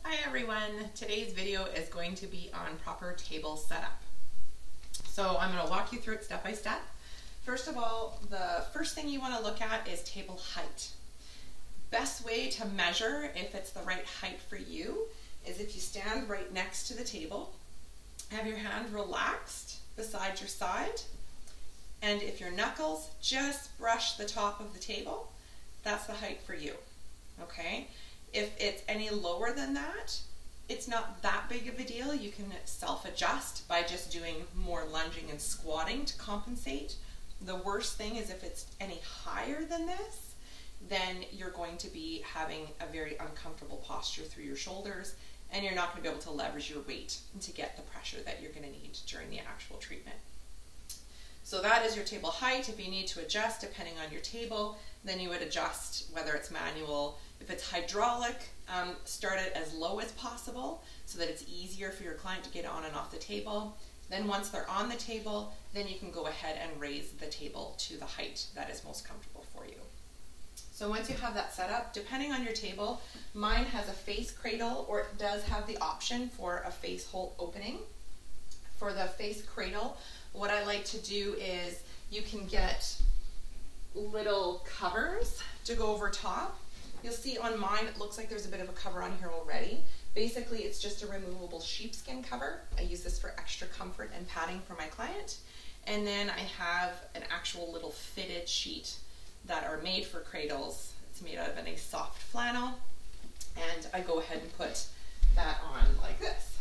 Hi everyone, today's video is going to be on proper table setup. So I'm going to walk you through it step by step. First of all, the first thing you want to look at is table height. Best way to measure if it's the right height for you is if you stand right next to the table, have your hand relaxed beside your side, and if your knuckles just brush the top of the table, that's the height for you, okay? If it's any lower than that, it's not that big of a deal. You can self-adjust by just doing more lunging and squatting to compensate. The worst thing is if it's any higher than this, then you're going to be having a very uncomfortable posture through your shoulders, and you're not going to be able to leverage your weight to get the pressure that you're going to need during the actual treatment. So that is your table height. If you need to adjust depending on your table, then you would adjust whether it's manual. If it's hydraulic, start it as low as possible so that it's easier for your client to get on and off the table. Then once they're on the table, then you can go ahead and raise the table to the height that is most comfortable for you. So once you have that set up, depending on your table, mine has a face cradle, or it does have the option for a face hole opening. For the face cradle, what I like to do is you can get little covers to go over top. You'll see on mine, it looks like there's a bit of a cover on here already. Basically, it's just a removable sheepskin cover. I use this for extra comfort and padding for my client. And then I have an actual little fitted sheet that are made for cradles. It's made out of a soft flannel. And I go ahead and put that on like this.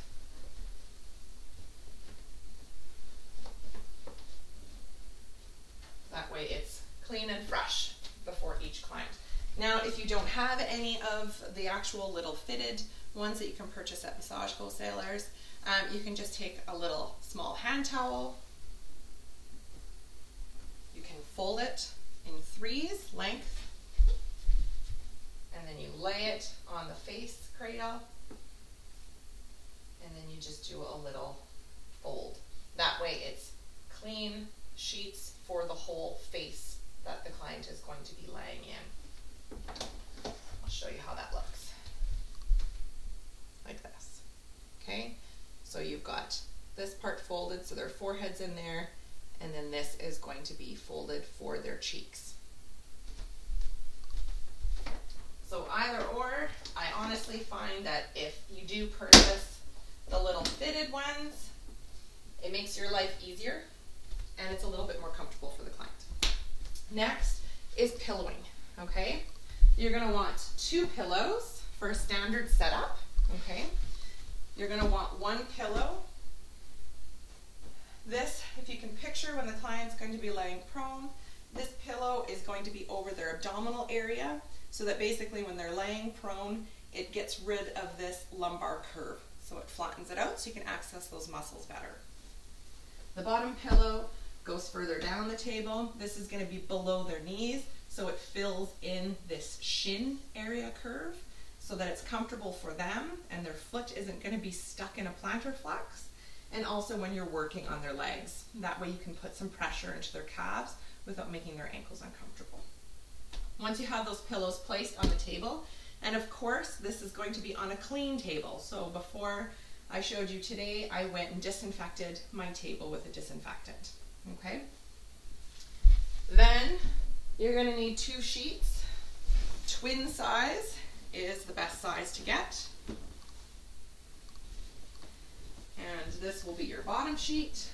That way it's clean and fresh before each client. Now, if you don't have any of the actual little fitted ones that you can purchase at massage wholesalers, you can just take a little small hand towel. You can fold it in threes length, and then you lay it on the face cradle, and then you just do a little fold. That way it's clean sheets for the whole face that the client is going to be laying in. I'll show you how that looks. Like this. Okay? So you've got this part folded, so their forehead's in there, and then this is going to be folded for their cheeks. So either or, I honestly find that if you do purchase the little fitted ones, it makes your life easier and it's a little bit more comfortable for the client. Next is pillowing, okay? You're gonna want 2 pillows for a standard setup, okay? You're gonna want 1 pillow. This, if you can picture when the client's going to be laying prone, this pillow is going to be over their abdominal area so that basically when they're laying prone, it gets rid of this lumbar curve. So it flattens it out so you can access those muscles better. The bottom pillow goes further down the table. This is going to be below their knees, so it fills in this shin area curve so that it's comfortable for them and their foot isn't going to be stuck in a plantar flex. And also when you're working on their legs, that way you can put some pressure into their calves without making their ankles uncomfortable. Once you have those pillows placed on the table, and of course this is going to be on a clean table, so before I showed you today, I went and disinfected my table with a disinfectant. Okay, then you're going to need 2 sheets. Twin size is the best size to get. And this will be your bottom sheet.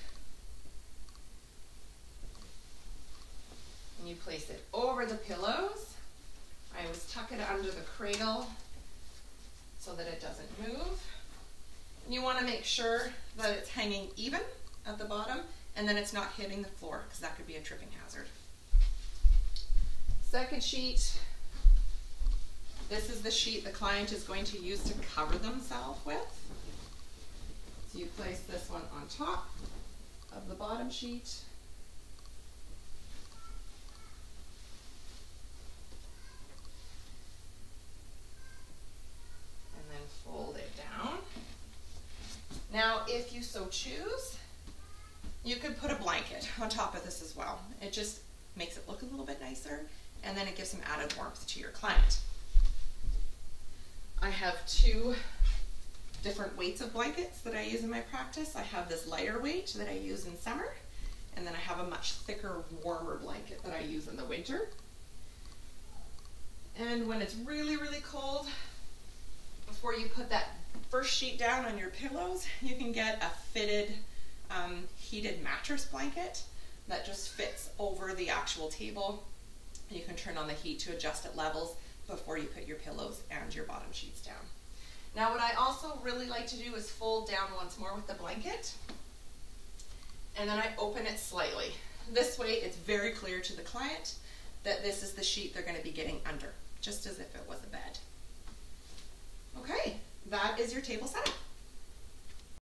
And you place it over the pillows. I always tuck it under the cradle so that it doesn't move. And you want to make sure that it's hanging even at the bottom, and then it's not hitting the floor because that could be a tripping hazard. Second sheet, this is the sheet the client is going to use to cover themselves with. So you place this one on top of the bottom sheet. And then fold it down. Now, if you so choose, you could put a blanket on top of this as well. It just makes it look a little bit nicer, and then it gives some added warmth to your client. I have 2 different weights of blankets that I use in my practice. I have this lighter weight that I use in summer, and then I have a much thicker, warmer blanket that I use in the winter. And when it's really, really cold, before you put that first sheet down on your pillows, you can get a fitted heated mattress blanket that just fits over the actual table. You can turn on the heat to adjust at levels before you put your pillows and your bottom sheets down. Now what I also really like to do is fold down once more with the blanket, and then I open it slightly. This way it's very clear to the client that this is the sheet they're going to be getting under, just as if it was a bed. Okay, that is your table setup.